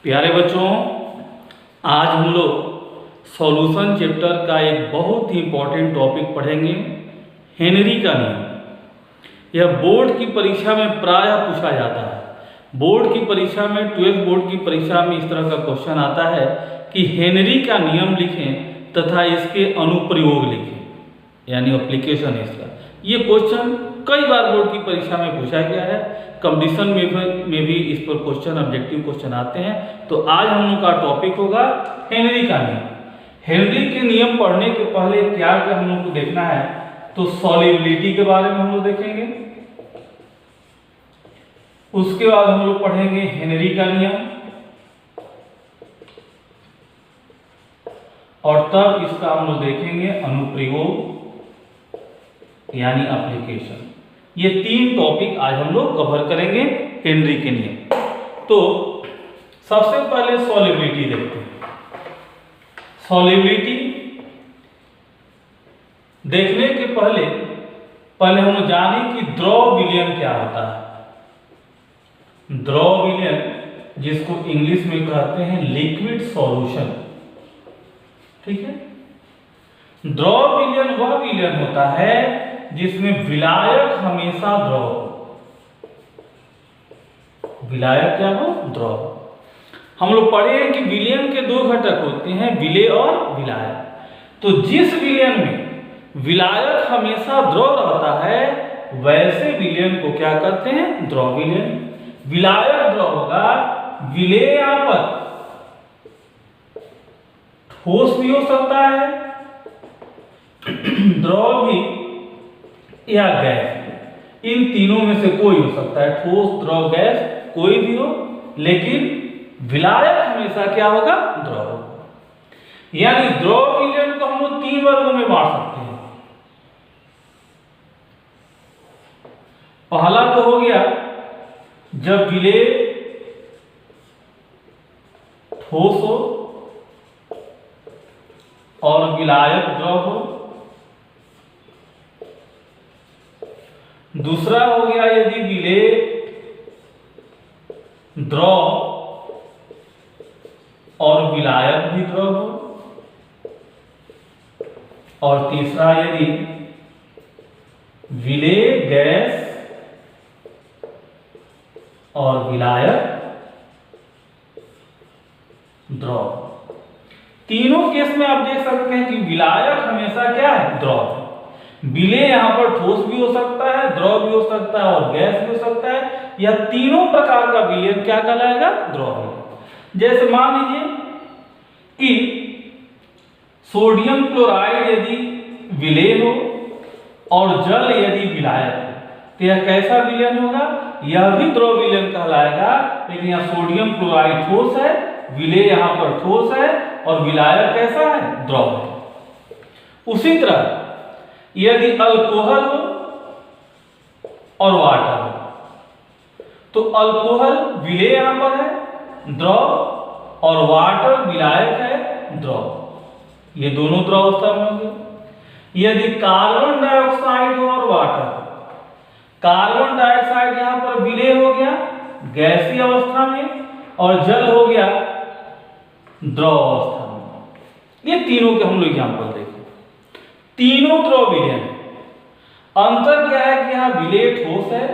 प्यारे बच्चों, आज हम लोग सॉल्यूशन चैप्टर का एक बहुत ही इम्पोर्टेंट टॉपिक पढ़ेंगे, हेनरी का नियम। यह बोर्ड की परीक्षा में प्रायः पूछा जाता है। बोर्ड की परीक्षा में 12th बोर्ड की परीक्षा में इस तरह का क्वेश्चन आता है कि हेनरी का नियम लिखें तथा इसके अनुप्रयोग लिखें, यानी एप्लीकेशन इसका। ये क्वेश्चन कई बार बोर्ड की परीक्षा में पूछा गया है। कंपटीशन में भी इस पर क्वेश्चन, ऑब्जेक्टिव क्वेश्चन आते हैं। तो आज हम लोग का टॉपिक होगा हेनरी का नियम। हेनरी के नियम पढ़ने के पहले क्या क्या हम लोग को देखना है, तो सॉल्युबिलिटी के बारे में हम लोग देखेंगे। उसके बाद हम लोग पढ़ेंगे हेनरी का नियम, और तब इसका हम लोग देखेंगे अनुप्रयोग यानी एप्लीकेशन। ये 3 टॉपिक आज हम लोग कवर करेंगे हेनरी के नियम। तो सबसे पहले सॉल्युबिलिटी देखते हैं। सॉल्युबिलिटी देखने के पहले हम जानें कि द्रव विलयन क्या होता है। द्रव विलयन, जिसको इंग्लिश में कहते हैं लिक्विड सॉल्यूशन, ठीक है। द्रव विलयन वह विलयन होता है जिसमें विलायक हमेशा द्रव हो। विलायक क्या हो? द्रव। हम लोग पढ़े हैं कि विलयन के 2 घटक होते हैं, विलेय और विलायक। तो जिस विलयन में विलायक हमेशा द्रव रहता है, वैसे विलयन को क्या कहते हैं? द्रव विलयन। विलायक द्रव होगा, विलेय यहां पर ठोस भी हो सकता है, द्रव भी, या गैस। इन तीनों में से कोई हो सकता है, ठोस, द्रव, गैस, कोई भी हो, लेकिन विलायक हमेशा क्या होगा? द्रव होगा। यानी द्रव विलयन को हम लोग 3 वर्गों में बांट सकते हैं। पहला तो हो गया जब विलेय ठोस हो और विलायक द्रव हो। दूसरा हो गया यदि विलेय द्रव और विलायक भी द्रव हो। और तीसरा यदि विलेय गैस और विलायक द्रव। तीनों केस में आप देख सकते हैं कि विलायक हमेशा क्या है? द्रव। विलेय यहां पर ठोस भी हो सकता है, द्रव भी हो सकता है और गैस भी हो सकता है। यह तीनों प्रकार का विलयन क्या कहलाएगा? द्रव विलयन। जैसे मान लीजिए कि सोडियम क्लोराइड यदि विलेय हो और जल यदि विलायक हो, तो यह कैसा विलयन होगा? यह भी द्रव विलयन कहलाएगा। लेकिन यह सोडियम क्लोराइड ठोस है, विलेय यहां पर ठोस है और विलायक कैसा है? द्रव है। उसी तरह यदि अल्कोहल हो और वाटर हो, तो अल्कोहल विलेय यहां पर है, द्रव, और वाटर विलायक है, द्रव। ये दोनों द्रव अवस्था में होंगे। यदि कार्बन डाइऑक्साइड हो और वाटर, कार्बन डाइऑक्साइड यहां पर विलेय हो गया गैसीय अवस्था में, और जल हो गया द्रव अवस्था में। ये तीनों के हम लोग एग्जांपल देखें। तीनों द्रव विलयन। अंतर क्या है कि यहां विलेय ठोस है,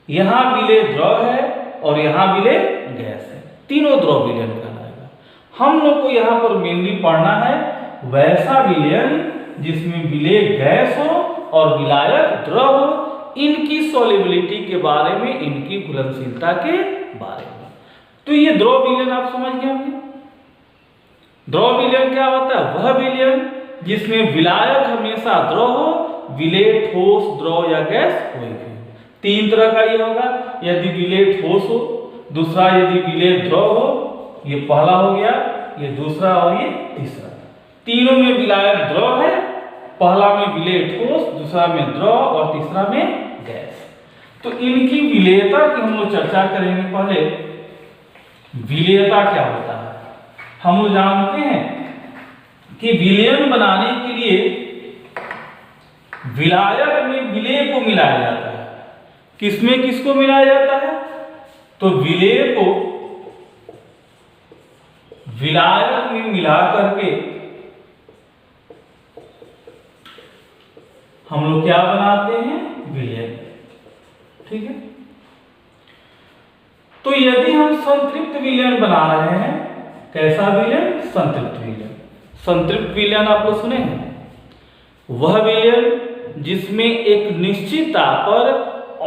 यहां विलेय द्रव है और यहां विलेय गैस है। तीनों द्रव विलयन कहलाएगा। हम लोग को यहां पर मेनली पढ़ना है वैसा विलयन जिसमें विलेय गैस हो और विलायक द्रव हो। इनकी सॉल्युबिलिटी के बारे में, इनकी घुलनशीलता के बारे में। तो ये द्रव विलयन आप समझ गए होंगे। द्रव विलयन क्या होता है? वह विलयन जिसमें विलायक हमेशा द्रव हो, विलेय ठोस, द्रव या गैस कोई भी। 3 तरह का ये होगा। यदि विलेय ठोस हो, दूसरा यदि विलेय द्रव हो, ये पहला हो गया, ये दूसरा और ये तीसरा। तीनों में विलायक द्रव है, पहला में विलेय ठोस, दूसरा में द्रव और तीसरा में गैस। तो इनकी विलेयता की हम लोग चर्चा करेंगे। पहले विलेयता क्या होता है? हम लोग जानते हैं कि विलयन बनाने के लिए विलायक में विलेय को मिलाया जाता है। किसमें किसको मिलाया जाता है? तो विलेय को विलायक में मिला करके हम लोग क्या बनाते हैं, विलयन। ठीक है, तो यदि हम संतृप्त विलयन बना रहे हैं, कैसा विलयन, संतृप्त विलयन। संतृप्त विलयन आप लोग सुने हैं, वह विलयन जिसमें एक निश्चित ताप पर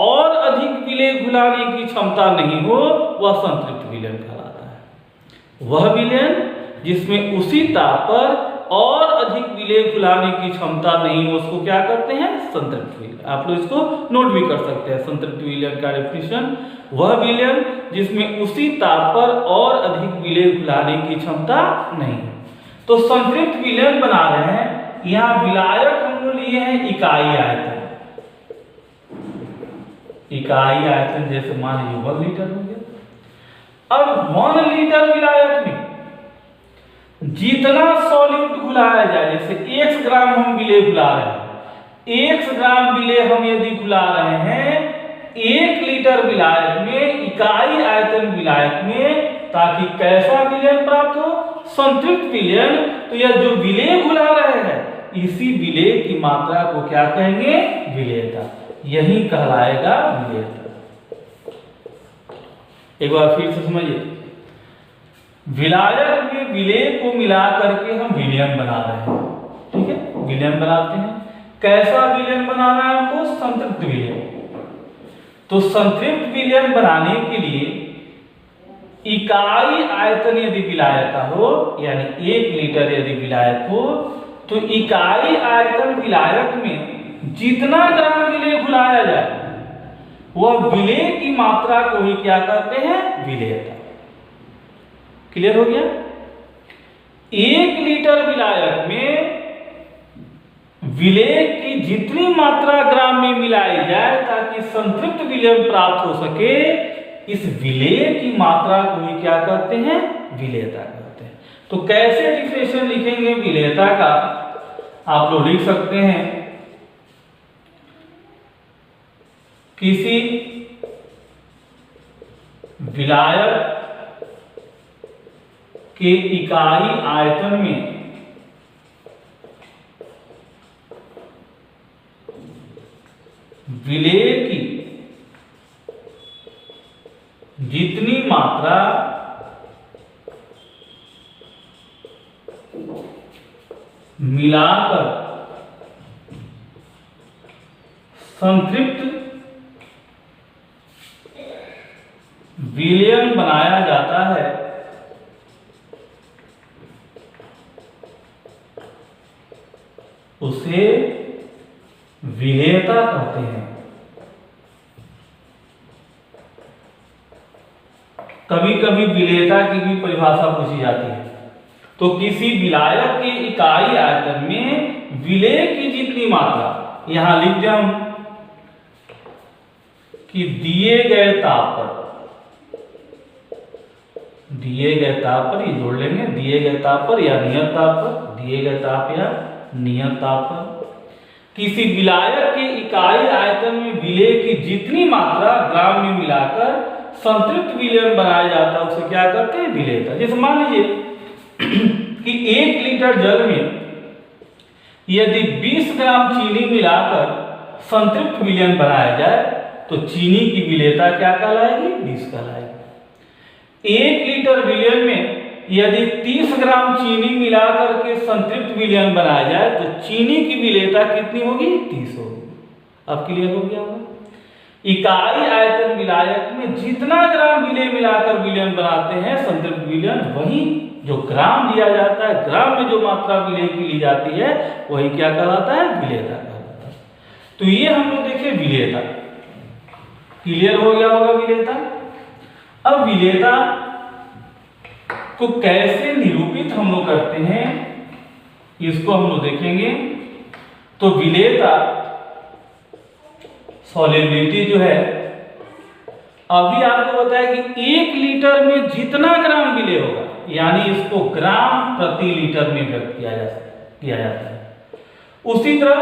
और अधिक विलेय घुलाने की क्षमता नहीं हो, वह संतृप्त विलयन कहलाता है। वह विलयन जिसमें उसी ताप पर और अधिक विलेय घुलाने की क्षमता नहीं हो, उसको क्या करते हैं, संतृप्त विलयन। आप लोग इसको नोट भी कर सकते हैं, संतृप्त विलयन का डेफिनेशन, वह विलयन जिसमें उसी ताप पर और अधिक विलेय घुलाने की क्षमता नहीं है। तो संतृप्त विलयन बना रहे हैं, यहाँ विलायक हम लोग लिए हैं इकाई आयतन। इकाई आयतन जैसे मान लीजिए 1 लीटर हो गया। अब 1 लीटर विलायक में जितना सॉल्यूट घुलाया जाए, जैसे 1 ग्राम हम विलेय घुला रहे हैं, 1 ग्राम विलेय हम यदि घुला रहे हैं 1 लीटर विलायक में, इकाई आयतन विलायक में, ताकि कैसा विलयन प्राप्त हो, संतृप्त विलयन। तो यह जो विलेय घुला रहे हैं, इसी विलेय की मात्रा को क्या कहेंगे, विलेयता। यही कहलाएगा विलेयता। एक बार फिर से समझिए, विलायक में विलेय को मिला करके हम विलयन बना रहे हैं। ठीक है, विलयन बनाते हैं, कैसा विलयन बनाना है हमको, संतृप्त विलयन। तो संतृप्त विलयन बनाने के लिए इकाई आयतन यदि विलायक का हो, यानी 1 लीटर यदि विलायक हो, तो इकाई आयतन विलायक में जितना ग्राम विलेय घुलाया जाए, वह विलेय की मात्रा को ही क्या कहते हैं, विलेयता। क्लियर हो गया। 1 लीटर विलायक में विलेय की जितनी मात्रा ग्राम में मिलाई जाए ताकि संतृप्त विलयन प्राप्त हो सके, इस विलेय की मात्रा को ही क्या कहते हैं, विलेयता कहते हैं। तो कैसे डिफिनेशन लिखेंगे विलेयता का, आप लोग लिख सकते हैं, किसी विलायक के इकाई आयतन में विलेय की जितनी मात्रा मिलाकर संतृप्त विलयन बनाया जाता है, उसे विलेयता कहते हैं। कभी कभी विलेयता की भी परिभाषा पूछी जाती है। तो किसी विलायक के इकाई आयतन में विलेय की जितनी मात्रा, यहां लिख दें हम कि दिए गए ताप पर, दिए गए ताप पर, ये जोड़ लेंगे, दिए गए ताप पर या नियत ताप पर, दिए गए ताप या नियत ताप पर किसी विलायक के इकाई आयतन में विलेय की जितनी मात्रा ग्राम में मिलाकर संतृप्त विलयन बनाया जाता है, उसे क्या करते हैं, विलेयता। जैसे मान लीजिए कि 1 लीटर जल में यदि 20 ग्राम चीनी मिलाकर संतृप्त विलयन बनाया जाए, तो चीनी की विलेयता क्या कहलाएगी, 20 कहलाएगी। 1 लीटर विलयन में यदि 30 ग्राम चीनी मिलाकर के संतृप्त विलयन बनाया जाए, तो चीनी की विलेयता कितनी होगी, 30 होगी। अब क्लियर हो गया होगा। इकाई आयतन विलायक में जितना ग्राम विलेय मिलाकर विलयन बनाते हैं संतृप्त विलयन, वही जो ग्राम दिया जाता है, ग्राम में जो मात्रा विलेय की ली जाती है, वही क्या कहलाता है, विलेयता कहलाता है। तो ये हम लोग देखें विलेयता। क्लियर हो गया होगा विलेयता। अब विलेयता को कैसे निरूपित हम लोग करते हैं, इसको हम लोग देखेंगे। तो विलेयता सॉल्युबिलिटी जो है, अभी आपको बताया कि 1 लीटर में जितना ग्राम विलेय होगा, यानी इसको ग्राम प्रति लीटर में व्यक्त किया जाता है। उसी तरह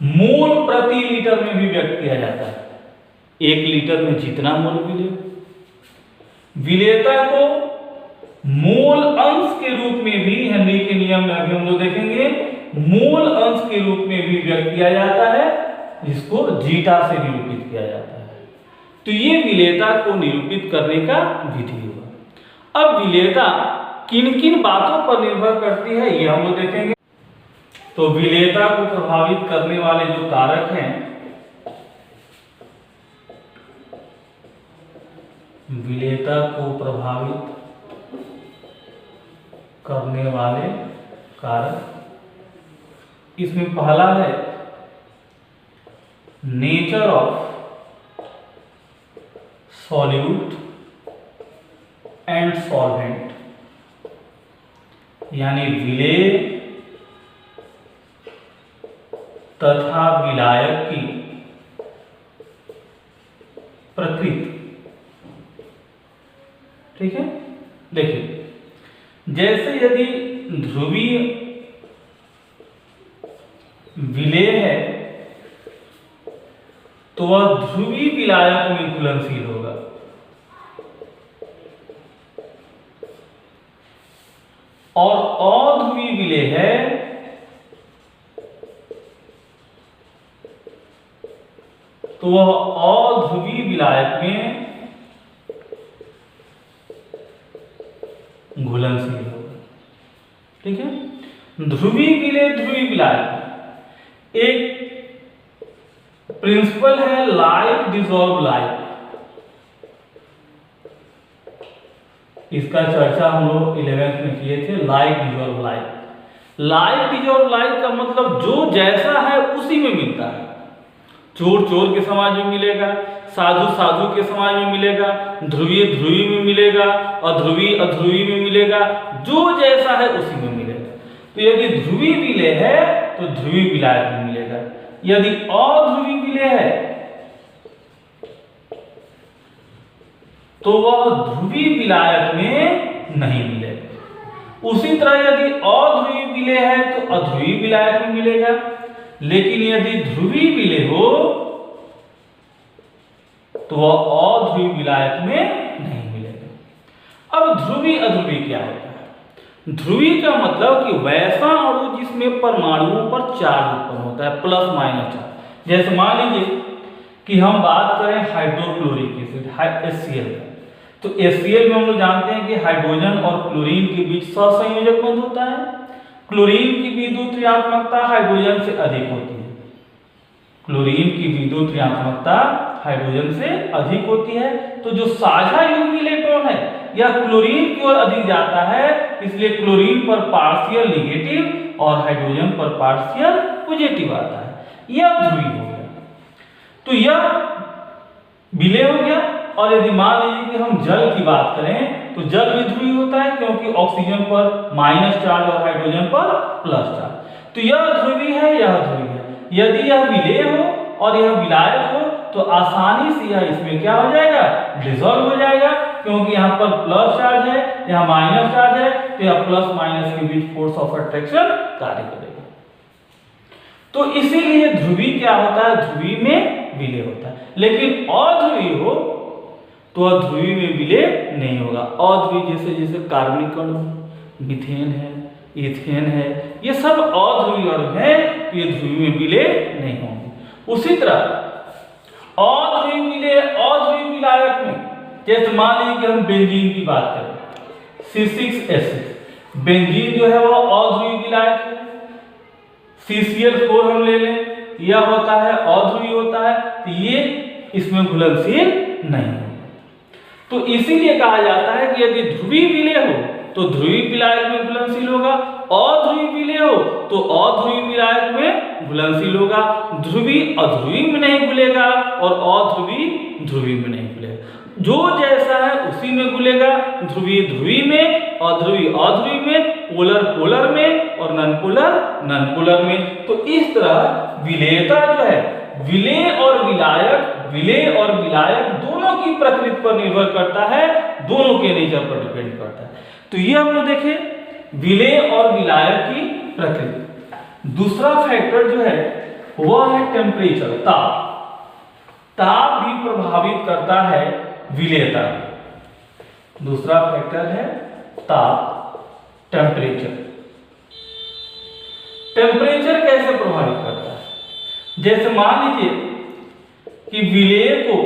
मोल प्रति लीटर में भी व्यक्त किया जाता है। 1 लीटर में जितना मोल विलेय, विलेयता को मोल अंश के रूप में भी, हेनरी के नियम में अभी हम लोग देखेंगे, मोल अंश के रूप में भी व्यक्त किया जाता है, जिसको जीटा से निरूपित किया जाता है। तो ये विलेयता को निरूपित करने का विधि हुआ। अब विलेयता किन किन बातों पर निर्भर करती है ये हम लोग देखेंगे। तो विलेयता को प्रभावित करने वाले जो कारक हैं, विलेयता को प्रभावित करने वाले कारक, इसमें पहला है nature of solute and solvent, यानी विलेय तथा विलायक की प्रकृति। ठीक है, देखिए जैसे यदि ध्रुवीय विलेय है तो वह ध्रुवीय विलायक में घुलनशील होगा, और अध्रुवीय विलेय है तो वह अध्रुवीय विलायक में घुलनशील होगा। ठीक है, ध्रुवीय विलेय ध्रुवीय विलायक, एक प्रिंसिपल है लाइक डिसॉल्व लाइक, इसका चर्चा हम लोग 11th में किए थे। Like dissolve like, like dissolve like का मतलब जो जैसा है उसी में मिलता है। चोर चोर के समाज में मिलेगा, साधु साधु के समाज में मिलेगा, ध्रुवीय ध्रुवीय में मिलेगा, अध्रुवीय अध्रुवीय में मिलेगा, जो जैसा है उसी में मिलेगा। तो यदि ध्रुवीय विलेय है तो ध्रुवीय विलायक में मिलेगा, यदि अध्रुवीय विलेय है तो वह ध्रुवीय विलायक में नहीं मिलेगा। उसी तरह यदि अध्रुवीय विलेय है तो अध्रुवीय विलायक में मिलेगा, लेकिन यदि ध्रुवीय विलेय हो तो वह अध्रुवीय विलायक में नहीं मिलेगा। अब ध्रुवीय अध्रुवीय क्या होता है? ध्रुवीय का मतलब कि वैसा अणु जिसमें परमाणुओं पर चार्ज उत्पन्न होता है, प्लस माइनस चार्ज। जैसे मान लीजिए कि हम बात करें हाइड्रोक्लोरिक एसिड HCl का, तो HCl में हम लोग जानते हैं कि हाइड्रोजन और क्लोरीन के बीच सहसंयोजक बंध होता है। क्लोरीन की विद्युत ऋणात्मकता हाइड्रोजन से अधिक होती है, क्लोरीन की विद्युत ऋणात्मकता हाइड्रोजन से अधिक होती है। तो जो साझा युग्मी इलेक्ट्रॉन है यह क्लोरीन की ओर अधिक जाता है, इसलिए क्लोरीन पर पार्शियल निगेटिव और हाइड्रोजन पर पार्शियल पॉजिटिव आता है। यह ध्रुवीय हो गया, तो यह विलेय हो गया। और यदि मान लीजिए कि हम जल की बात करें तो जल भी ध्रुवीय होता है, क्योंकि ऑक्सीजन पर माइनस चार्ज और हाइड्रोजन पर प्लस चार्ज। तो यह ध्रुवीय है, यह ध्रुवीय है। यदि यह विलेय हो और यह विलायक हो तो आसानी से यह इसमें क्या हो जाएगा, डिसॉल्व हो जाएगा, क्योंकि यहाँ पर प्लस चार्ज है, यहाँ माइनस चार्ज है, तो यह प्लस माइनस के बीच फोर्स ऑफ अट्रैक्शन कार्य करेगा। तो इसीलिए ध्रुवीय क्या होता है, ध्रुवीय में विलेय होता है। लेकिन अध्रुवीय हो तो अध्रुवीय में विलेय नहीं होगा। अध्रुवीय जैसे जैसे कार्बनिक अणु, मीथेन है, इथेन है, ये सब अध्रुवीय अणु हैं, तो ये ध्रुवीय में विलेय नहीं होंगे। उसी तरह अध्रुवीय विलेय अध्रुवीय विलायक में, जैसे मान लीजिए कि हम बेंजीन की बात करें, C6H6, बेंजीन जो है वो अध्रुवीय विलायक है। CCl4 हम ले लें, यह होता है अध्रुवीय होता है, तो ये इसमें घुलनशील नहीं है। तो इसीलिए कहा जाता है कि यदि ध्रुवीय विलेय हो तो ध्रुवीय विलायक में घुलनशील होगा, अध्रुवीय विलेय हो तो अध्रुवीय विलायक में घुलनशील होगा, ध्रुवीय अध्रुवीय में नहीं घुलेगा और अध्रुवीय ध्रुवीय में नहीं घुलेगा। जो जैसा है उसी में घुलेगा, ध्रुवीय ध्रुवीय में, अध्रुवीय अध्रुवीय में, पोलर पोलर में और नॉन पोलर नॉन पोलर में। तो इस तरह विलेयता जो है, विलेय और विलायक दोनों की प्रकृति पर निर्भर करता है, दोनों के नेचर पर डिपेंड करता है। तो ये हम लोग देखें विलेय और विलायक की प्रकृति। दूसरा फैक्टर जो है वह है टेम्परेचर, ताप। ताप भी प्रभावित करता है विलेयता। दूसरा फैक्टर है ताप, टेम्परेचर। टेम्परेचर कैसे प्रभावित करता है? जैसे मान लीजिए कि विलेय को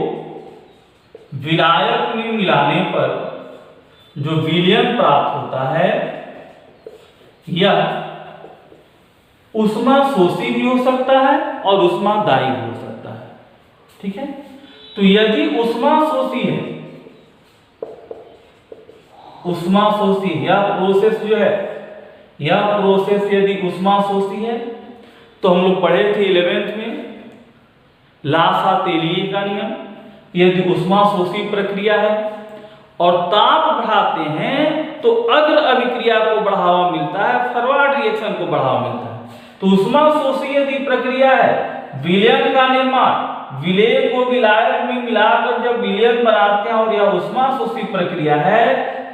विलायक में मिलाने पर जो विलयन प्राप्त होता है यह ऊष्माशोषी भी हो सकता है और ऊष्मादायी भी हो सकता है। ठीक है, तो यदि ऊष्माशोषी है, ऊष्माशोषी यह प्रोसेस जो है, यह प्रोसेस यदि ऊष्माशोषी है तो हम लोग पढ़े थे 11th में लासातेलिए का नियम। यदि ऊष्माशोषी प्रक्रिया है और ताप बढ़ाते हैं तो अग्र अभिक्रिया को बढ़ावा मिलता है, फॉरवर्ड रिएक्शन को बढ़ावा मिलता है। तो ऊष्माशोषी यदि प्रक्रिया है, विलयन का निर्माण, विलेय को विलायक में मिलाकर जब विलयन बनाते हैं और यह ऊष्माशोषी प्रक्रिया है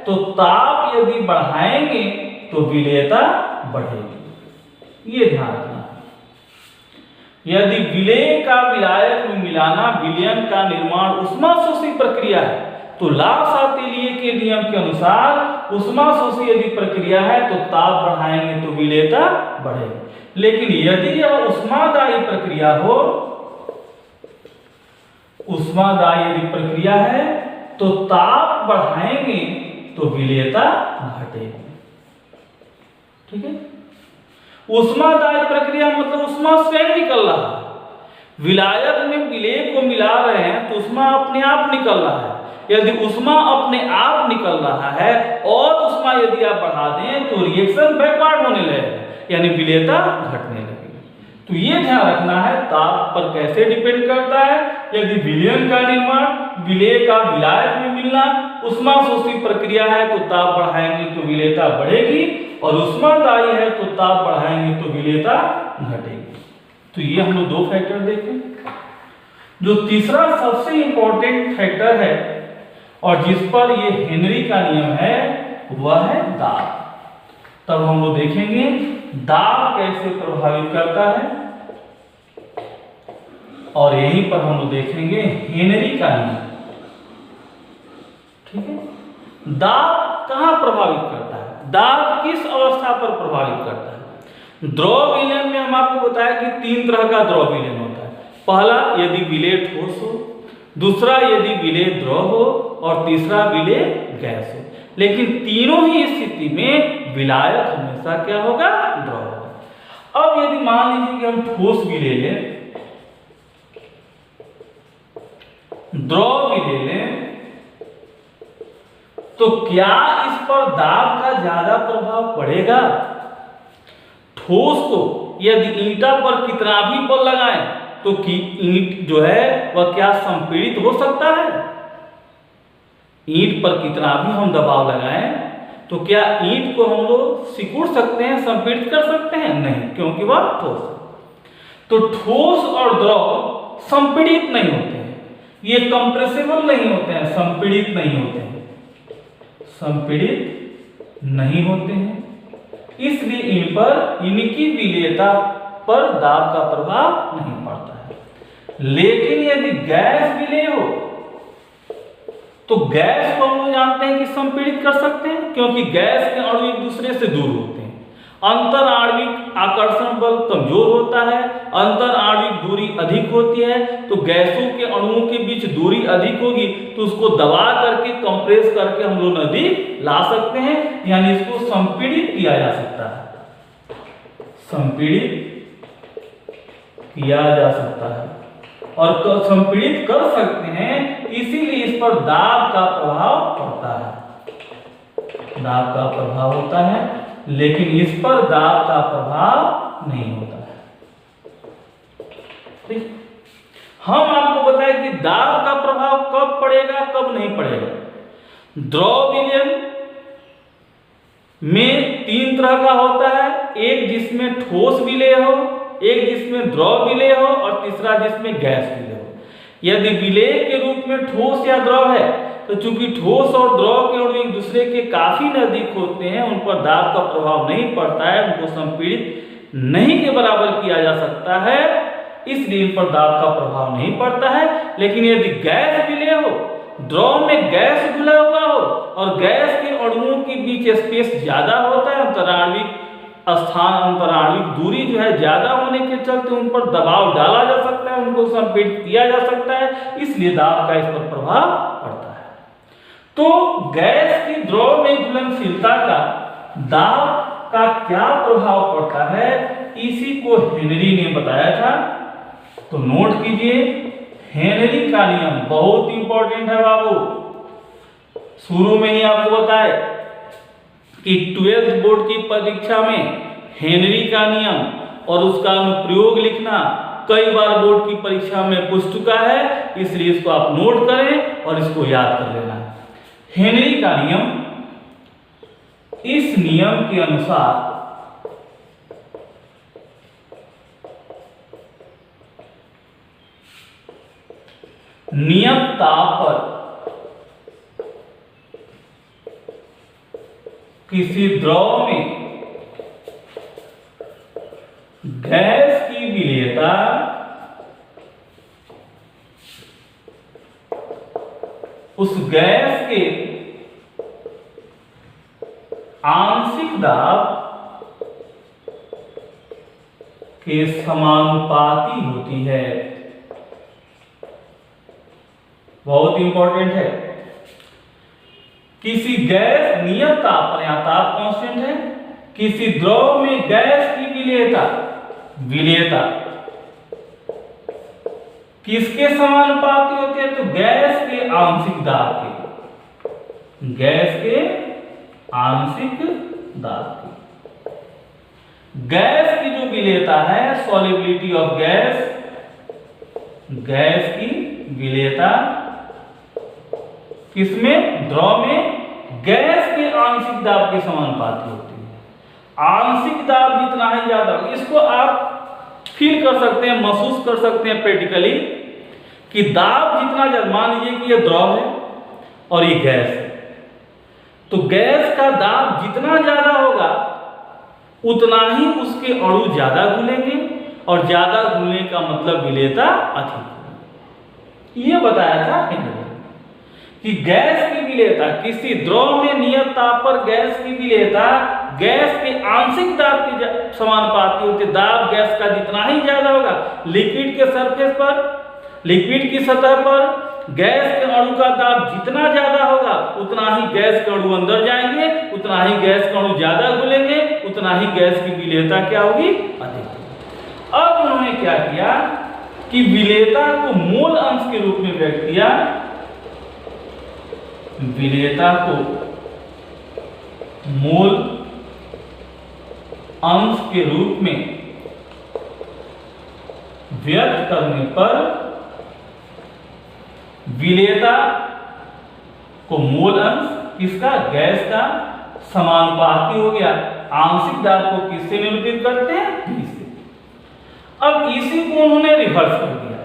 तो ताप यदि बढ़ाएंगे तो विलेयता बढ़ेगी। ये ध्यान रखना। यदि विलेय का विलायक में मिलाना विलयन का निर्माण ऊष्माशोषी प्रक्रिया है तो लासातेलिए के नियम के अनुसार ऊष्माशोषी यदि प्रक्रिया है तो ताप बढ़ाएंगे तो विलेयता बढ़ेगी। लेकिन यदि यह ऊष्मादायी प्रक्रिया हो, ऊष्मादायी यदि प्रक्रिया है तो ताप बढ़ाएंगे तो विलेयता घटेगी। ठीक है, ऊष्मादायी प्रक्रिया मतलब ऊष्मा स्वयं निकल रहा है, विलायक में विलेय को मिला रहे हैं तो ऊष्मा अपने आप निकल रहा है। यदि ऊष्मा अपने आप निकल रहा है और ऊष्मा यदि आप बढ़ा दें तो रिएक्शन बैकवर्ड होने लगेगा, यानी विलेयता घटने लगेगी। तो ये ध्यान रखना है ताप पर कैसे डिपेंड करता है। यदि विलयन का निर्माण विलेय का विलायक में मिलना ऊष्माशोषी प्रक्रिया है तो ताप बढ़ाएंगे तो विलेयता बढ़ेगी, और ऊष्मादायी है तो ताप बढ़ाएंगे तो विलेयता घटेगी। तो ये हम लोग दो फैक्टर देखें। जो तीसरा सबसे इंपॉर्टेंट फैक्टर है और जिस पर ये हेनरी का नियम है वह है दाब। तब हम लोग देखेंगे दाब कैसे प्रभावित करता है, और यहीं पर हम लोग देखेंगे हेनरी का नियम। ठीक है, दाब कहां प्रभावित करता है, दाब किस अवस्था पर प्रभावित करता है। द्रव विलयन में हम आपको बताया कि 3 तरह का द्रव विलयन होता है। पहला यदि विलेय ठोस हो, दूसरा यदि विलेय द्रव हो, और तीसरा विलेय गैस हो। लेकिन तीनों ही स्थिति में विलायक हमेशा क्या होगा, द्रव होगा। अब यदि मान लीजिए कि हम ठोस विलेय लें, द्रव विलेय लें, तो क्या इस पर दाब का ज्यादा प्रभाव पड़ेगा। ठोस को यदि ईंटा पर कितना भी बल लगाएं तो कि ईंट जो है वह क्या संपीड़ित हो सकता है। ईंट पर कितना भी हम दबाव लगाएं तो क्या ईंट को हम लोग सिकुड़ सकते हैं, संपीड़ित कर सकते हैं? नहीं, क्योंकि वह ठोस है। तो ठोस और द्रव संपीड़ित नहीं होते हैं, ये कंप्रेसिबल नहीं होते हैं, संपीड़ित नहीं होते हैं, संपीड़ित नहीं होते हैं। इसलिए इन पर इनकी विलेयता पर दाब का प्रभाव नहीं पड़ता है। लेकिन यदि गैस विलेय हो तो गैस को हम लोग जानते हैं कि संपीड़ित कर सकते हैं, क्योंकि गैस के अणु एक दूसरे से दूर होते हैं। अंतर आणविक आकर्षण बल कमजोर होता है, अंतर आणविक दूरी अधिक होती है। तो गैसों के अणुओं के बीच दूरी अधिक होगी तो उसको दबा करके कंप्रेस करके हम लोग नजदीक ला सकते हैं, यानी इसको संपीड़ित किया जा सकता है, संपीड़ित किया जा सकता है और तो संपीड़ित कर सकते हैं। इसीलिए इस पर दाब का प्रभाव पड़ता है, दाब का प्रभाव होता है, लेकिन इस पर दाब का प्रभाव नहीं होता है। ठीक, हम आपको बताएं कि दाब का प्रभाव कब पड़ेगा कब नहीं पड़ेगा। द्रव विलयन में 3 तरह का होता है, एक जिसमें ठोस विलेय हो, एक जिसमें द्रव विलेय हो, और तीसरा जिसमें गैस विलेय हो। यदि विलेय के रूप में ठोस या द्रव है तो चूंकि ठोस और द्रव के अणु एक दूसरे के काफी नजदीक होते हैं, उन पर दाब का प्रभाव नहीं पड़ता है, उनको संपीड़ित नहीं के बराबर किया जा सकता है, इसलिए इन पर दाब का प्रभाव नहीं पड़ता है। लेकिन यदि गैस विलेय हो द्रव में गैस घुला हुआ हो और गैस के अणुओं के बीच स्पेस ज्यादा होता है, अंतराणविक दूरी जो है ज्यादा होने के चलते उन पर दबाव डाला जा सकता है, उनको संपीड़ित किया जा सकता है, इसलिए दाब का इस पर प्रभाव पड़ता है। तो गैस की द्रव में घुलनशीलता का दाब का क्या प्रभाव पड़ता है, इसी को हेनरी ने बताया था। तो नोट कीजिए, हेनरी का नियम बहुत इंपॉर्टेंट है बाबू। शुरू में ही आपको बताए कि 12th बोर्ड की परीक्षा में हेनरी का नियम और उसका अनुप्रयोग लिखना कई बार बोर्ड की परीक्षा में पूछ चुका है, इसलिए इसको आप नोट करें और इसको याद कर लेना। हेनरी का नियम, इस नियम के अनुसार नियत ताप पर किसी द्रव में गैस की विलेयता उस गैस के आंशिक दाब के समानुपाती होती है। बहुत इंपॉर्टेंट है। किसी गैस नियत ताप पर, यहां ताप कांस्टेंट है, किसी द्रव में गैस की विलेयता किसके समानुपाती होती है, तो गैस के आंशिक दाब के, गैस के आंशिक दाब की। गैस की जो विलेयता है, सॉल्युबिलिटी ऑफ गैस, गैस की विलेयता किसमें, द्रव में गैस के आंशिक दाब के समानुपाती होती है। आंशिक दाब जितना है ज्यादा, इसको आप फील कर सकते हैं, महसूस कर सकते हैं प्रैक्टिकली कि दाब जितना ज्यादा, मान लीजिए कि ये द्रव है और ये गैस है, तो गैस का दाब जितना ज्यादा होगा उतना ही उसके अणु ज्यादा घुलेंगे और ज्यादा घुलने का मतलब विलेयता अधिक होगी। ये बताया था हेनरी कि गैस की विलेयता, किसी द्रव में नियत ताप पर गैस की विलेयता गैस के आंशिक दाब के समानुपाती होती है। दाब गैस का जितना ही ज्यादा होगा, लिक्विड के सरफेस पर, लिक्विड की सतह पर गैस के अणु का दाब जितना ज्यादा होगा उतना ही गैस के अणु अंदर जाएंगे, उतना ही गैस के अणु ज्यादा घुलेंगे, उतना ही गैस की विलेयता क्या होगी, अधिक। अब उन्होंने क्या किया कि विलेयता को मोल अंश के रूप में व्यक्त किया, विलेयता को मोल अंश के रूप में व्यक्त करने पर विलेयता को मोल अंश किसका, गैस का समानुपाती हो गया। आंशिक दाब को किससे निरूपित करते हैं, P से। अब इसी को उन्होंने रिवर्स कर दिया,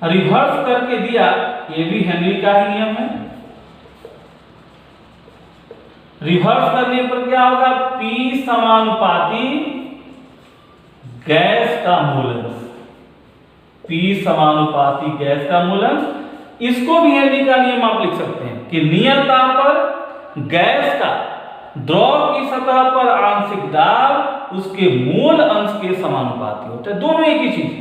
रिवर्स करके दिया, ये भी हेनरी का ही नियम है। रिवर्स करने पर क्या होगा, P समानुपाती गैस का मूलंश, P समानुपाती गैस का मूलंश। इसको भी हेनरी का नियम आप लिख सकते हैं कि नियत ताप पर गैस का द्रव की सतह पर आंशिक दाब उसके मूल अंश के समानुपाती होता है। दोनों एक ही चीज,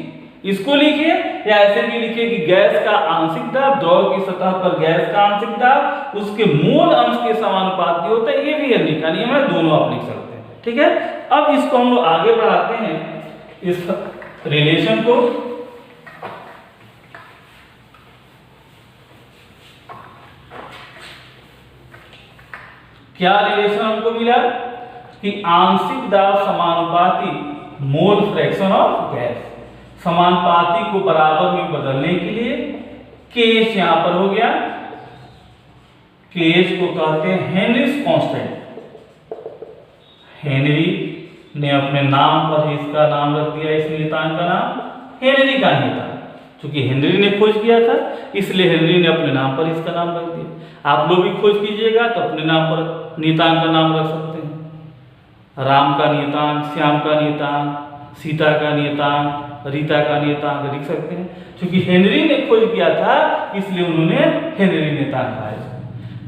इसको लिखिए या ऐसे भी लिखिए कि गैस का आंशिक दाब, द्रव की सतह पर गैस का आंशिक दाब उसके मूल अंश के समानुपाती होता है। ये भी हेनरी का नियम है, दोनों आप लिख सकते हैं। ठीक है, अब इसको हम लोग आगे बढ़ाते हैं, इस रिलेशन को। क्या रिलेशन हमको मिला कि आंशिक दाब समानुपाती मोल फ्रैक्शन ऑफ गैस, समानुपाती को बराबर में बदलने के लिए केएच यहां पर हो गया, केएच को कहते हैं हेनरीज कांस्टेंट। हेनरी ने अपने नाम पर ही इसका नाम रख दिया, इस नियतांक का नाम हेनरी का नियतांक, क्योंकि हेनरी ने खोज किया था इसलिए हेनरी ने अपने नाम पर इसका नाम रख दिया। आप लोग भी खोज कीजिएगा तो अपने नाम पर नियतांक का नाम रख सकते हैं। राम का नियतांक, श्याम का नियतांक, सीता का नियतांक, रीता का नियतांक लिख सकते हैं। क्योंकि हेनरी ने खोज किया था इसलिए उन्होंने हेनरी नियतांक कहा इसको।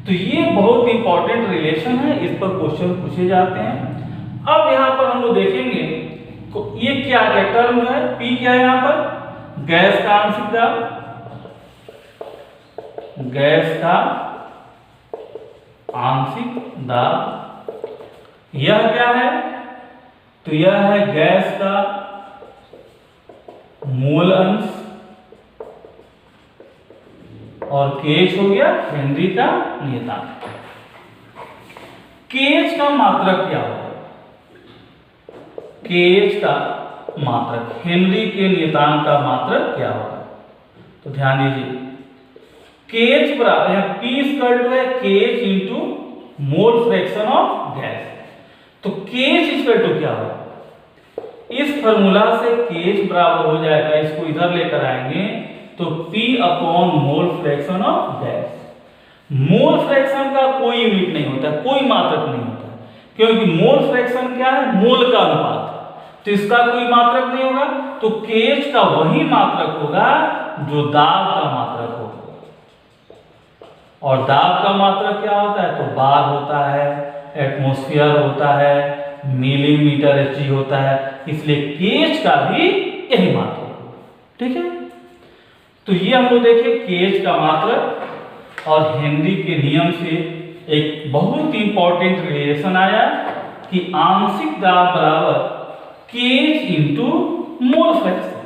तो ये बहुत इंपॉर्टेंट रिलेशन है, इस पर क्वेश्चन पूछे जाते हैं। अब यहाँ पर हम लोग देखेंगे ये क्या है, टर्म जो है P क्या है यहाँ पर, गैस का आंशिक दाब, गैस का आंशिक दाब। यह क्या है, तो यह है गैस का मोल अंश, और KH हो गया हेनरी का नियतांक। KH का मात्रक क्या होगा, KH का मात्रक, हेनरी के नियतांक का मात्रक क्या होगा, तो ध्यान दीजिए KH बराबर है P इक्वल टू है KH into mole fraction of gas. तो KH इक्वल टू क्या होगा, इस फॉर्मूला से KH बराबर हो जाएगा, इसको इधर लेकर आएंगे तो P upon mole fraction of gas. Mole fraction का कोई यूनिट नहीं होता, कोई मात्रक नहीं होता, क्योंकि मोल फ्रैक्शन क्या है, मोल का अनुपात, तो इसका कोई मात्रक नहीं होगा। तो KH का वही मात्रक होगा जो दाब का मात्रक होगा, और दाब का मात्रक क्या होता है, तो बार होता है, एटमॉस्फेयर होता है, मिलीमीटर Hg होता है, इसलिए KH का भी यही मात्रक होगा। ठीक है, तो ये हम लोग देखें KH का मात्रक और हेनरी के नियम से एक बहुत इंपॉर्टेंट रिलेशन आया कि आंशिक दाब बराबर KH इंटू मोल फ्रैक्शन।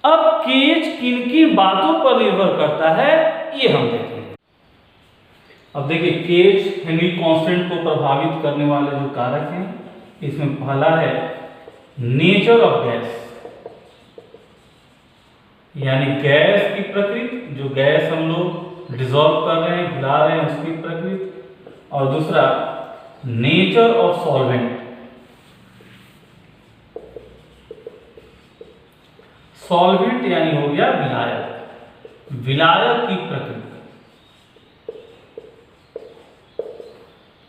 अब KH किन किन बातों पर निर्भर करता है ये हम देखेंगे। अब देखिए KH हेनरी कांस्टेंट को प्रभावित करने वाले जो कारक हैं, इसमें पहला है नेचर ऑफ गैस, यानी गैस की प्रकृति, जो गैस हम लोग डिसॉल्व कर रहे हैं, घुला रहे हैं, उसकी प्रकृति। और दूसरा नेचर ऑफ सॉल्वेंट, सॉल्वेंट यानी हो गया विलायक, विलायक की प्रकृति।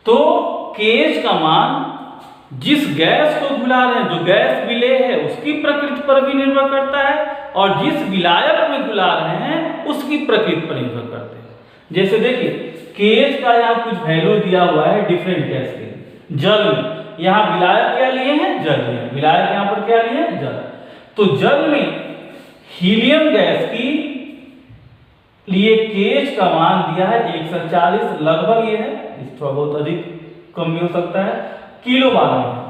तो KH का मान जिस गैस को घुला रहे हैं, जो गैस विलेय है, उसकी प्रकृति पर भी निर्भर करता है, और जिस विलायक में घुला रहे हैं उसकी प्रकृति पर निर्भर करते हैं। जैसे देखिए KH का यहाँ कुछ वैल्यू दिया हुआ है डिफरेंट गैस के लिए, जल में, यहाँ विलायक क्या लिए हैं, जल लिए, विलायक यहाँ पर क्या लिए हैं, जल। तो जल में हीलियम गैस की लिए KH का मान दिया है 140, लगभग ये है, थोड़ा बहुत अधिक कम भी हो सकता है, किलो बार में।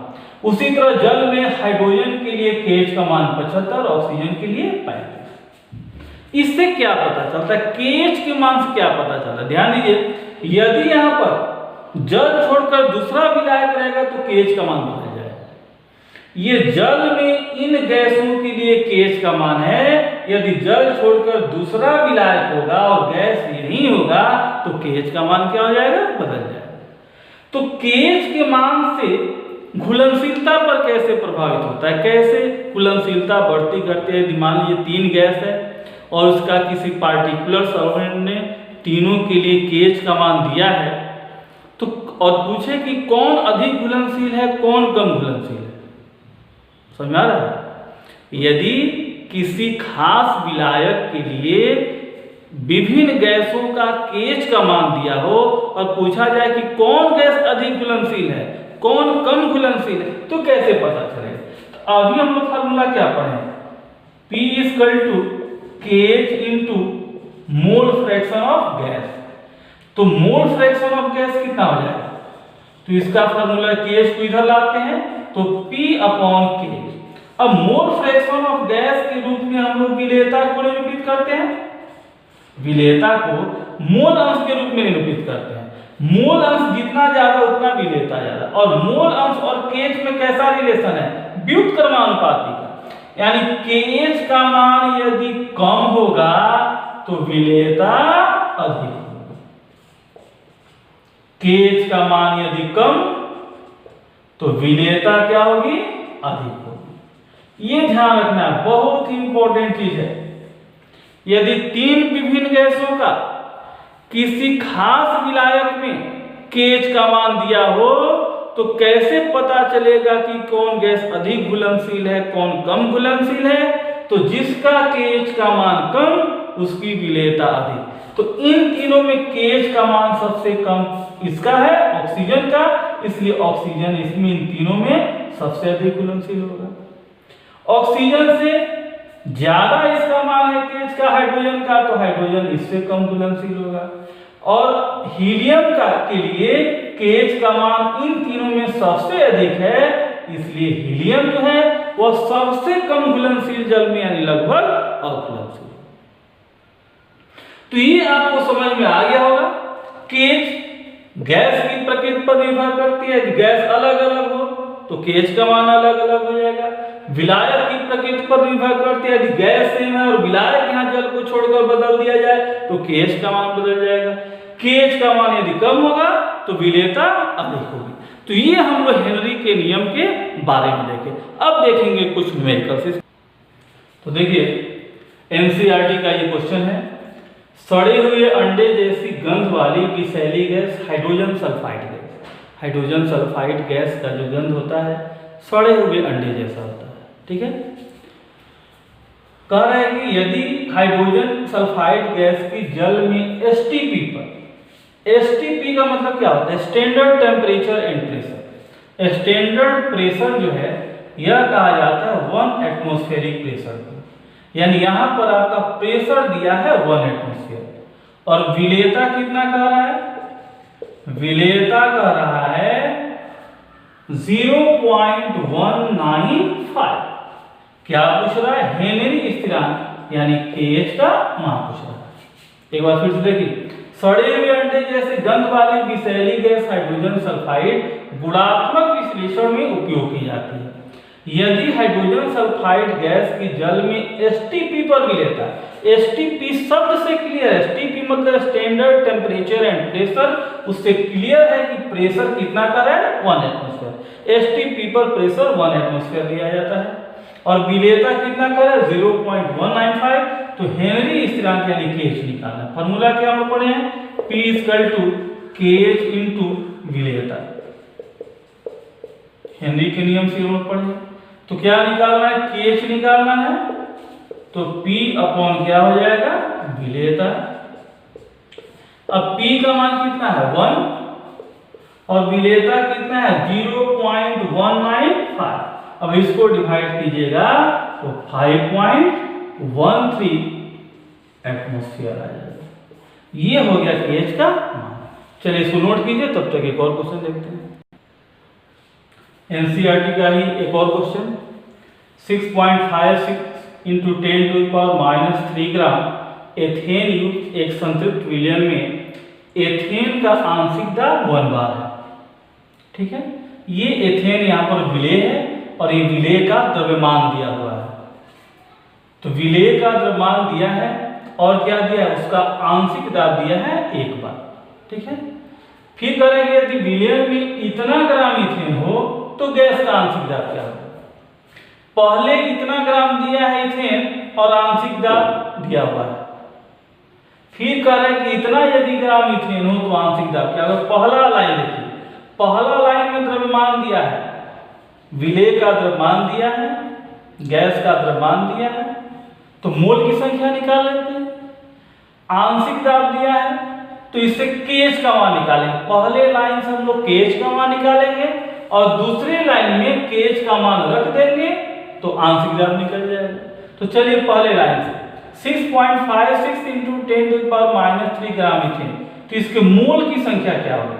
उसी तरह जल में हाइड्रोजन के लिए KH का मान 75, ऑक्सीजन के लिए 35। इससे क्या पता चलता है, KH के मान से क्या पता चलता है, ध्यान दीजिए, यदि यहाँ पर जल छोड़कर दूसरा विलायक रहेगा तो KH का मान बढ़ जाएगा। ये जल में इन गैसों के लिए KH का मान है, यदि जल छोड़कर दूसरा विलायक होगा और गैस नहीं होगा तो KH का मान क्या हो जाएगा, बदल जाएगा। तो KH के मान से घुलनशीलता पर कैसे प्रभावित होता है, कैसे घुलनशीलता बढ़ती घटती है। मान लीजिए 3 गैस है और उसका किसी पार्टिकुलर सॉल्वेंट ने तीनों के लिए KH का मान दिया है, तो और पूछे कि कौन अधिक घुलनशील है, कौन कम घुलनशील है, समझ में आ रहा है। यदि किसी खास विलायक के लिए विभिन्न गैसों का KH का मान दिया हो और पूछा जाए कि कौन गैस अधिक घुलनशील है, कौन कम घुलनशील है, तो कैसे पता चलेगा। तो अभी हम लोग फार्मूला क्या पढ़े, P equal to KH into mole fraction of gas. तो मोल फ्रैक्शन ऑफ गैस कितना हो जाएगा, तो इसका फार्मूला KH को इधर लाते हैं तो P अपॉन KH। अब मोल फ्रैक्शन ऑफ गैस के रूप में हम लोग विलेयता को निरूपित करते हैं, विलेयता को मोल अंश के रूप में निरूपित करते हैं। मोल अंश जितना ज्यादा उतना विलेयता ज्यादा, और मोल अंश और KH में कैसा रिलेशन है, व्युत्क्रमानुपाती का, यानी KH का मान यदि कम होगा तो विलेयता अधिक होगी, KH का मान यदि कम तो विलेयता क्या होगी, अधिक होगी। ये ध्यान रखना है, बहुत ही इंपॉर्टेंट चीज है। यदि 3 विभिन्न गैसों का किसी खास विलायक में KH का मान दिया हो तो कैसे पता चलेगा कि कौन गैस अधिक घुलनशील है, कौन कम घुलनशील है? तो जिसका KH का मान कम उसकी विलेयता अधिक। तो इन तीनों में KH का मान सबसे कम इसका है, ऑक्सीजन का, इसलिए ऑक्सीजन इसमें इन तीनों में सबसे अधिक घुलनशील होगा। ऑक्सीजन से ज्यादा इसका मान है KH का हाइड्रोजन का, तो हाइड्रोजन इससे कम घुलनशील होगा। और हीलियम का के लिए KH का मान इन तीनों में सबसे अधिक है, इसलिए हीलियम जो है वह सबसे कम घुलनशील जल में यानी लगभग अघुलनशील। तो ये आपको समझ में आ गया होगा। KH गैस की प्रकृति पर निर्भर करती है, गैस अलग अलग हो तो KH का मान अलग अलग हो जाएगा। विलायक की प्रकृति पर निर्भर करती है, यदि गैस सेम है और विलायक यहाँ जल को छोड़कर बदल दिया जाए तो KH का मान बदल जाएगा। KH का मान यदि कम होगा तो विलेयता अधिक होगी। तो ये हम लोग हेनरी के नियम के बारे में देखें। अब देखेंगे कुछ न्यूमेरिकल्स। तो देखिए NCERT का ये क्वेश्चन है, सड़े हुए अंडे जैसी गंध वाली विषैली gas hydrogen sulphide gas. Hydrogen sulphide gas का जो गंध होता है सड़े हुए अंडे जैसा होता है, ठीक है। कह रहे हैं कि यदि हाइड्रोजन सल्फाइड गैस की जल में STP पर, STP का मतलब क्या होता है? Standard temperature and pressure. Standard pressure जो है यह कहा जाता है 1 एटमॉस्फेरिक प्रेशर को, यानी यहां पर आपका प्रेशर दिया है 1 एटमॉस्फेयर। और विलेयता कितना कह रहा है? विलेयता कह रहा है 0.195। क्या पूछ रहा है? हेनरी स्थिरांक यानी KH का मान पूछ रहा है। एक बार फिर से देखिए, सड़े हुए अंडे जैसे गंध वाली विषैली गैस हाइड्रोजन सल्फाइड गुणात्मक विश्लेषण में उपयोग की जाती है। यदि हाइड्रोजन सल्फाइड गैस की जल में STP पर विलेयता, STP शब्द से क्लियर है, STP मतलब स्टैंडर्ड टेम्परेचर एंड प्रेशर, उससे क्लियर है कि प्रेशर कितना का है? 1 एटमॉस्फेयर। STP पर प्रेशर 1 एटमॉस्फेयर दिया जाता है और विलेयता कितना का है? 0.195। तो हेनरी स्थिरांक यानी KH निकालना। फार्मूला क्या हम पढ़े हैं? P = KH × विलेयता। हेनरी के नियम से हम पढ़े। तो क्या निकालना है? KH निकालना है, तो P अपॉन क्या हो जाएगा? विलेयता। अब P का मान कितना है? 1 और विलेयता कितना है? 0.195। अब इसको डिवाइड कीजिएगा तो 5.13 एटमॉस्फेयर आ जाएगा। ये हो गया KH का मान। चलिए इसको नोट कीजिए, तब तक एक और क्वेश्चन देखते हैं। NCERT का ही एक और क्वेश्चन, 6.56 × 10⁻³ ग्राम एथेन युक्त एक संतृप्त विलयन में एथेन का आंशिक दाब 1 बार है, ठीक है। ये एथेन यहाँ पर विलेय है और ये विलेय का द्रव्यमान दिया हुआ है। तो विलेय का द्रव्यमान दिया है और क्या दिया है? उसका आंशिक दाब दिया है 1 बार, ठीक है। फिर करेंगे यदि विलयन में इतना ग्राम इथेन हो तो गैस का आंशिक दाब क्या होगा? पहले इतना ग्राम दिया है इथेन और आंशिक दाब दिया हुआ है। फिर कह रहे हैं कि इतना यदि ग्राम इथेन हो तो आंशिक दाब क्या होगा? पहला लाइन देखिए, पहला लाइन में द्रव्यमान दिया है, विलेय का द्रव्यमान दिया है, गैस का द्रव्यमान दिया है, तो मोल की संख्या निकाल लेते हैं। आंशिक दाब दिया है तो इससे KH का मान निकालेंगे। पहले लाइन से हम लोग KH का मान निकालेंगे और दूसरे लाइन में KH का मान रख देंगे तो आंशिक दाब निकल जाएगा। तो चलिए पहले लाइन से 6.56 × 10⁻³ ग्राम इथेन, तो इसके मोल की संख्या क्या होगी?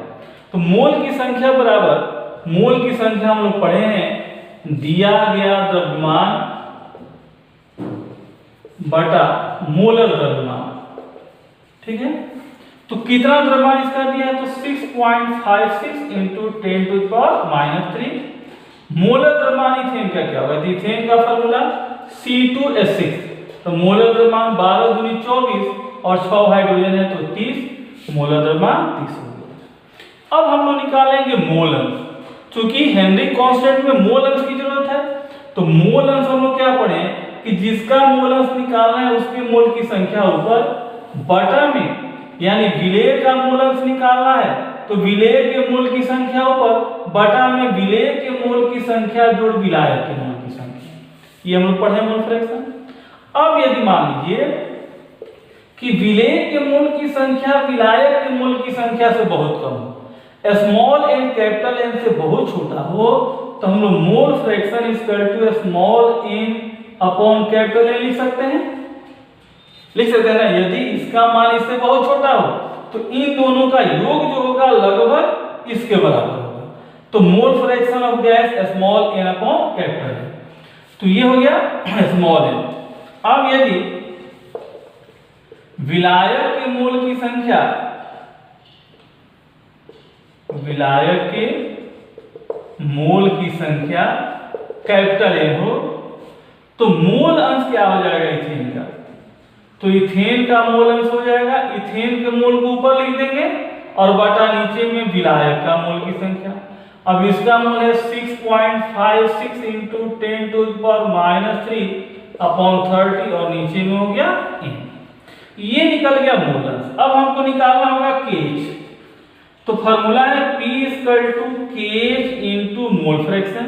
तो मोल की संख्या बराबर, मोल की संख्या हम लोग पढ़े हैं, दिया गया द्रव्यमान बटा मोलर द्रव्यमान, ठीक है। तो कितना द्रव्यमान इसका दिया है? तो 6.56 × 10⁻³ मोलर द्रव्यमान इथेन का क्या होगा? इथेन का फार्मूला C2H6। तो मोलर द्रव्यमान 12 × 24 और 6 हाइड्रोजन है तो 30, मोलर द्रव्यमान 30 हो गया। अब हम लोग निकालेंगे मोल अंश। चूंकि हेनरी कांस्टेंट में मोल अंश की जरूरत है, तो मोल अंश हम लोग क्या पढ़े कि जिसका मोल अंश निकालना है उसके मोल की संख्या ऊपर बटा में, यानी विलेय का मोल अंश निकालना है तो विलेय के मोल की संख्या ऊपर बटा में विलेय के मोल की संख्या जोड़ विलायक के मोल की संख्या, ये हम लोग पढ़े मोल फ्रैक्शन। अब यदि मान लीजिए कि विलेय के मोल की संख्या विलायक के मोल की संख्या से बहुत कम हो, स्मॉल एन कैपिटल एन से बहुत छोटा हो, तो हम लोग mole fraction is equal to small n upon capital n लिख सकते हैं ना। यदि इसका मान इससे बहुत छोटा हो तो इन दोनों का योग जो होगा लगभग इसके बराबर होगा, तो mole fraction of gas small n upon capital n, तो ये हो गया स्मॉल एन। अब यदि विलायक के मोल की संख्या कैपिटल एन हो, तो मोल अंश क्या हो जाएगा इथेन का, तो इथेन का मोल अंश हो जाएगा, इथेन के मोल को ऊपर लिख देंगे और बटा नीचे में विलायक का मोल की संख्या। अब इसका मोल है 6.56 into 10 to the power -3 upon 30 और नीचे में हो गया n। ये निकल गया मोल अंश। अब हमको निकालना होगा केएच, तो फॉर्मूला है P equal to KH into mole fraction,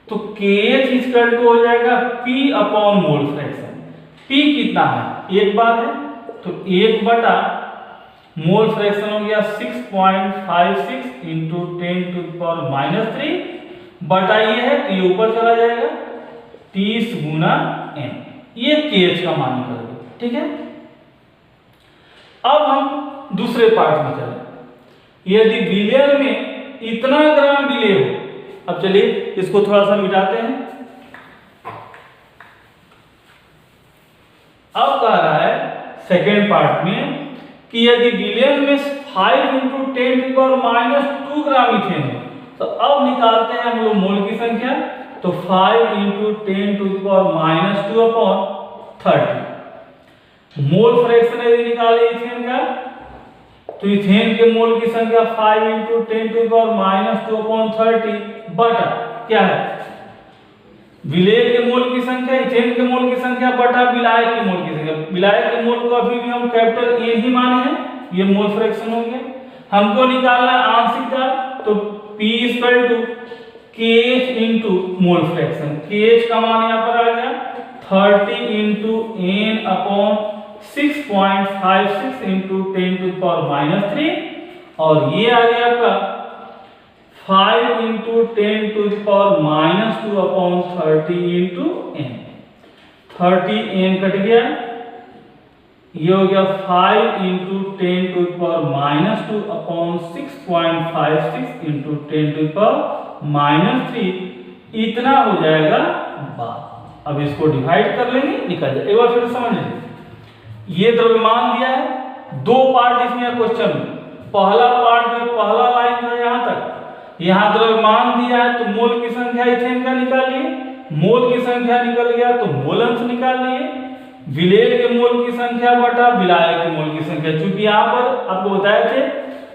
तो केएच इक्वल टू हो जाएगा P upon mole fraction. P कितना है, एक बार है, तो 1 बटा मोल फ्रैक्शन हो गया 6.56 इंटू 10 टू द पावर -3 बटा ये है तो ये ऊपर चला जाएगा 30 गुना n, ये केएच का मान निकल गया। ठीक है, अब हम दूसरे पार्ट में चलें। यदि विलेय में इतना ग्राम विलेय हो, अब चलिए इसको थोड़ा सा मिटाते हैं। अब कह रहा है सेकेंड पार्ट में कि यदि विलेय में 5 into 10 to power -2 gram ethane हो, तो अब निकालते हैं हम लोग मोल की संख्या, तो 5 into 10 to power -2 upon 30। Mole fraction यदि निकाले इथेन का, तो इथेन के मोल की संख्या 5 इंटू 10 टू पावर -2 अपॉन 30 बटा क्या है विलेय के मोल की संख्या, इथेन के मोल की संख्या बटा विलायक के मोल की संख्या। विलायक के मोल को अभी भी हम कैपिटल ए ही माने हैं, ये मोल फ्रैक्शन हो गया। हमको निकालना है आंशिक दाब, तो P equal to KH into mole fraction. KH का मान यहां पर आ गया 30 into n upon 6.56 into 10 to the power -3 और ये आ गया आपका 5 into 10 to the power -2 upon 30 into n। 30 n cut गया, ये हो गया 5 into 10 to the power -2 upon 6.56 into 10 to the power -3, इतना हो जाएगा 12। अब इसको डिवाइड कर लेंगे, निकल जाए। एक बार फिर समझ लीजिए, ये द्रव्यमान दिया है, दो पार्ट इसमें क्वेश्चन में। पहला पार्ट जो पहला लाइन जो है यहाँ तक, यहाँ द्रव्यमान दिया है, तो मोल की संख्या इथेन का निकाल लिए, मोल की संख्या निकल गया तो मोल अंश निकाल लिए, विलेय के मोल की संख्या बटा विलायक के मोल की संख्या। चूंकि यहाँ पर आपको बताए थे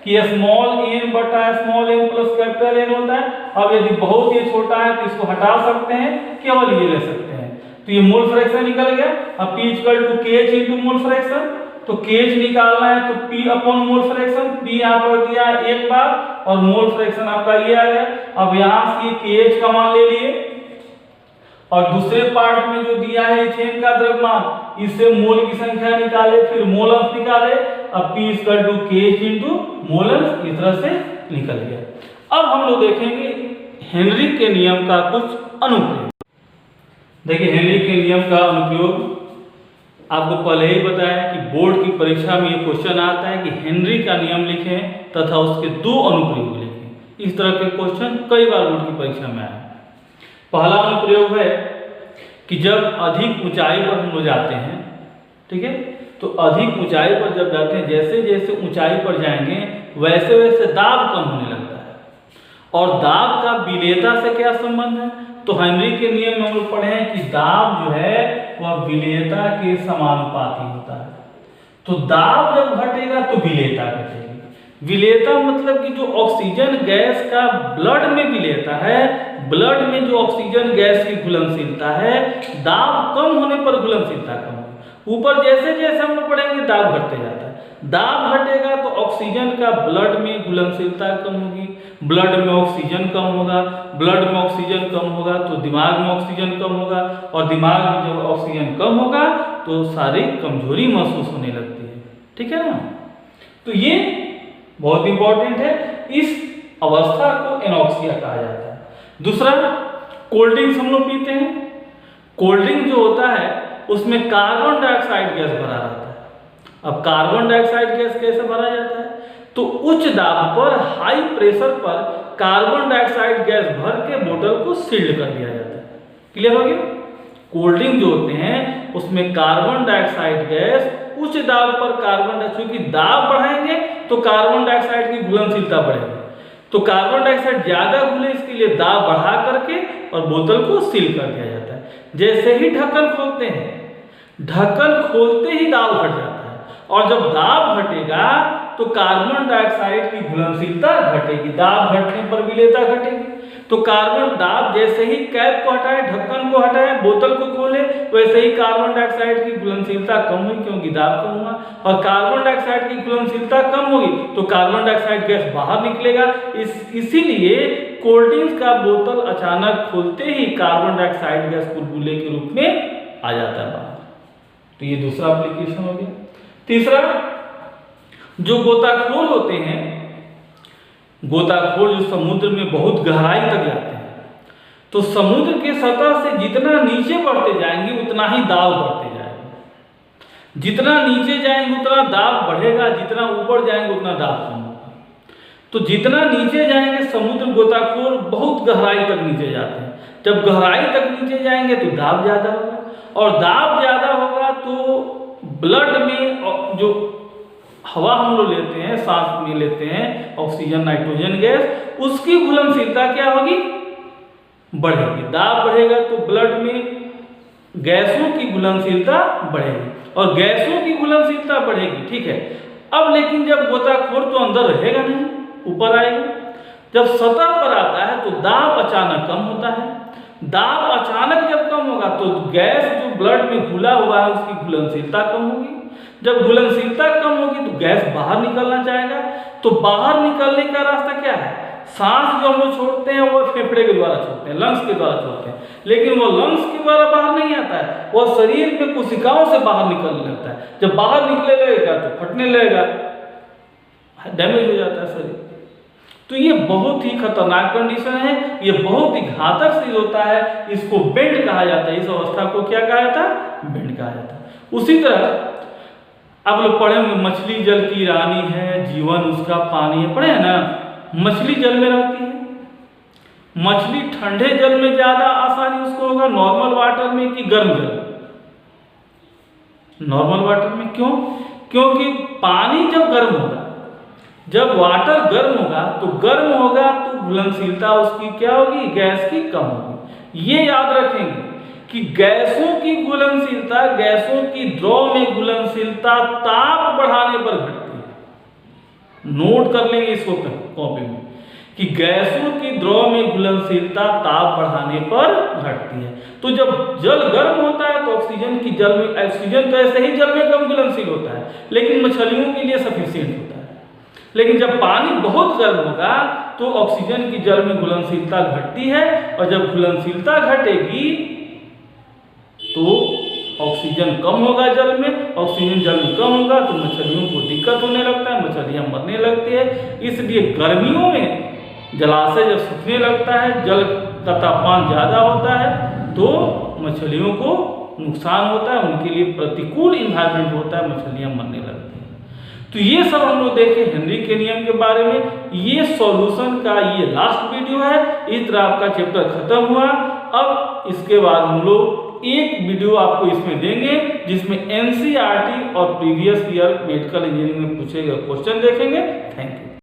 कि स्मॉल n बटा small n plus capital N होता है। अब यदि बहुत ये छोटा है तो इसको हटा सकते हैं, केवल ये ले सकते हैं, तो ये मोल फ्रैक्शन निकल गया। अब P equal to KH into mole fraction, तो KH निकालना है तो P upon mole fraction, P यहाँ पर दिया है एक बार और मोल फ्रैक्शन आपका ये आ गया। अब यहाँ से KH का मान ले लिए और दूसरे पार्ट में जो दिया है इथेन का द्रव्यमान, इससे मोल की संख्या निकाले, फिर मोल अंश निकाले। अब P equal to KH into mole अंश इस तरह से निकल गया। अब हम लोग देखेंगे हेनरी के नियम का कुछ अनुप्रयोग। देखिए हेनरी के नियम का अनुप्रयोग आपको पहले ही बताया कि बोर्ड की परीक्षा में ये क्वेश्चन आता है कि हेनरी का नियम लिखें तथा उसके दो अनुप्रयोग लिखें। इस तरह के क्वेश्चन कई बार बोर्ड की परीक्षा में आए। पहला अनुप्रयोग है कि जब अधिक ऊंचाई पर हम लोग जाते हैं, ठीक है, तो अधिक ऊंचाई पर जब जाते हैं, जैसे जैसे ऊंचाई पर जाएंगे वैसे वैसे दाब कम होने लगता है। और दाब का विलेयता से क्या संबंध है, तो हेनरी के नियम में हम लोग पढ़े हैं कि दाब जो है वह विलेयता के समानुपाती होता है। तो दाब जब घटेगा तो विलेयता घटेगी। विलेयता मतलब कि जो ऑक्सीजन गैस का ब्लड में विलेयता है, ब्लड में जो ऑक्सीजन गैस की घुलनशीलता है, दाब कम होने पर घुलनशीलता कम होगी। ऊपर जैसे जैसे हम लोग पढ़ेंगे दाब घटते जाता है। दाब घटेगा तो ऑक्सीजन का ब्लड में घुलनशीलता कम होगी, ब्लड में ऑक्सीजन कम होगा, ब्लड में ऑक्सीजन कम होगा तो दिमाग में ऑक्सीजन कम होगा, और दिमाग में जब ऑक्सीजन कम होगा तो शारीरिक कमजोरी महसूस होने लगती है। ठीक है ना। तो ये बहुत इंपॉर्टेंट है, इस अवस्था को एनॉक्सिया कहा जाता है। दूसरा, कोल्ड ड्रिंक्स हम लोग पीते हैं। कोल्ड ड्रिंक जो होता है उसमें कार्बन डाइऑक्साइड गैस भरा रहता है। अब कार्बन डाइऑक्साइड गैस कैसे भरा जाता है? तो उच्च दाब पर, हाई प्रेशर पर कार्बन डाइऑक्साइड गैस भर के बोतल को सील्ड कर दिया जाता है। क्लियर हो गया? कोल्ड ड्रिंक जो होते हैं उसमें कार्बन डाइऑक्साइड गैस उच्च दाब पर क्योंकि दाब बढ़ाएंगे तो कार्बन डाइऑक्साइड की घुलनशीलता बढ़ेगी, तो कार्बन डाइऑक्साइड ज्यादा घुले इसके लिए दाब बढ़ा करके और बोतल को सील कर दिया जाता है। जैसे ही ढक्कन खोलते हैं, ढक्कन खोलते ही दाब घट जाता है, और जब दाब घटेगा तो कार्बन डाइऑक्साइड की घुलनशीलता घटेगी, दाब घटने पर विलेयता घटेगी। तो कार्बन दाब जैसे ही कैप को हटाए, ढक्कन को हटाए, बोतल को खोले, वैसे ही कार्बन डाइऑक्साइड की घुलनशीलता कम हुई क्योंकि दाब कम हुआ, और कार्बन डाइऑक्साइड की घुलनशीलता कम होगी तो कार्बन डाइऑक्साइड गैस बाहर निकलेगा। इसीलिए कोल्ड ड्रिंक्स का बोतल अचानक खोलते ही कार्बन डाइऑक्साइड गैस बुलबुले के रूप में आ जाता है बाहर। तो ये दूसरा एप्लीकेशन हो गया। तीसरा, जो गोताखोर होते हैं, गोताखोर जो समुद्र में बहुत गहराई तक जाते हैं, तो समुद्र के सतह से जितना नीचे बढ़ते जाएंगे उतना ही दाब बढ़ते जाएगा। जितना नीचे जाएंगे उतना दाब बढ़ेगा, जितना ऊपर जाएंगे उतना दाब कम होगा। तो जितना नीचे जाएंगे, समुद्र गोताखोर बहुत गहराई तक नीचे जाते हैं, जब गहराई तक नीचे जाएंगे तो दाब ज्यादा होगा, और दाब ज्यादा होगा तो ब्लड में जो हवा हम लोग लेते हैं, सांस में लेते हैं ऑक्सीजन नाइट्रोजन गैस, उसकी घुलनशीलता क्या होगी? बढ़ेगी। दाब बढ़ेगा तो ब्लड में गैसों की घुलनशीलता बढ़ेगी, और गैसों की घुलनशीलता बढ़ेगी। ठीक है। अब लेकिन जब गोताखोर तो अंदर रहेगा नहीं, ऊपर आएगा। जब सतह पर आता है तो दाब अचानक कम होता है। दाब अचानक जब कम होगा तो गैस जो ब्लड में घुला हुआ है उसकी घुलनशीलता कम होगी। जब घुलनशीलता कम होगी तो गैस बाहर निकलना चाहेगा। तो बाहर निकलने का रास्ता क्या है? सांस जो हम लोग छोड़ते हैं वो फेफड़े के द्वारा छोड़ते हैं, लंग्स के द्वारा छोड़ते हैं, लेकिन वो लंग्स के द्वारा बाहर नहीं आता है, वो शरीर में कोशिकाओं से बाहर निकलने लगता है। जब बाहर निकले लगेगा तो फटने लगेगा, डैमेज हो जाता है शरीर। तो ये बहुत ही खतरनाक कंडीशन है, ये बहुत ही घातक चीज होता है। इसको बेंड कहा जाता है। इस अवस्था को क्या कहा जाता है? बेंड कहा जाता है। उसी तरह आप लोग पढ़े होंगे, मछली जल की रानी है, जीवन उसका पानी है, पढ़े हैं ना? मछली जल में रहती है। मछली ठंडे जल में ज्यादा आसानी उसको होगा, नॉर्मल वाटर में कि गर्म जल? नॉर्मल वाटर में। क्यों? क्योंकि पानी जब गर्म होगा, जब वाटर गर्म होगा तो घुलनशीलता उसकी क्या होगी? गैस की कम होगी। ये याद रखेंगे कि गैसों की घुलनशीलता, गैसों की द्रव में घुलनशीलता ताप बढ़ाने पर घटती है। नोट कर लेंगे इसको कॉपी में कि गैसों की द्रव में घुलनशीलता ताप बढ़ाने पर घटती है। तो जब जल गर्म होता है तो ऑक्सीजन तो ऐसे ही जल में कम घुलनशील होता है, लेकिन मछलियों के लिए सफिशिएंट होता है। लेकिन जब पानी बहुत गर्म होगा तो ऑक्सीजन की जल में घुलनशीलता घटती है, और जब घुलनशीलता घटेगी तो ऑक्सीजन कम होगा जल में, ऑक्सीजन जल में कम होगा तो मछलियों को दिक्कत होने लगता है, मछलियां मरने लगती है। इसलिए गर्मियों में जलाशय जब सूखने लगता है, जल का तापमान ज़्यादा होता है तो मछलियों को नुकसान होता है, उनके लिए प्रतिकूल इन्वायरमेंट होता है, मछलियां मरने लगती हैं। तो ये सब हम लोग देखे हेनरी के नियम के बारे में। ये सॉल्यूशन का ये लास्ट वीडियो है। इस तरह आपका चैप्टर खत्म हुआ। अब इसके बाद हम लोग एक वीडियो आपको इसमें देंगे जिसमें एनसीईआरटी और प्रीवियस ईयर मेडिकल इंजीनियरिंग में पूछे गए क्वेश्चन देखेंगे। Thank you.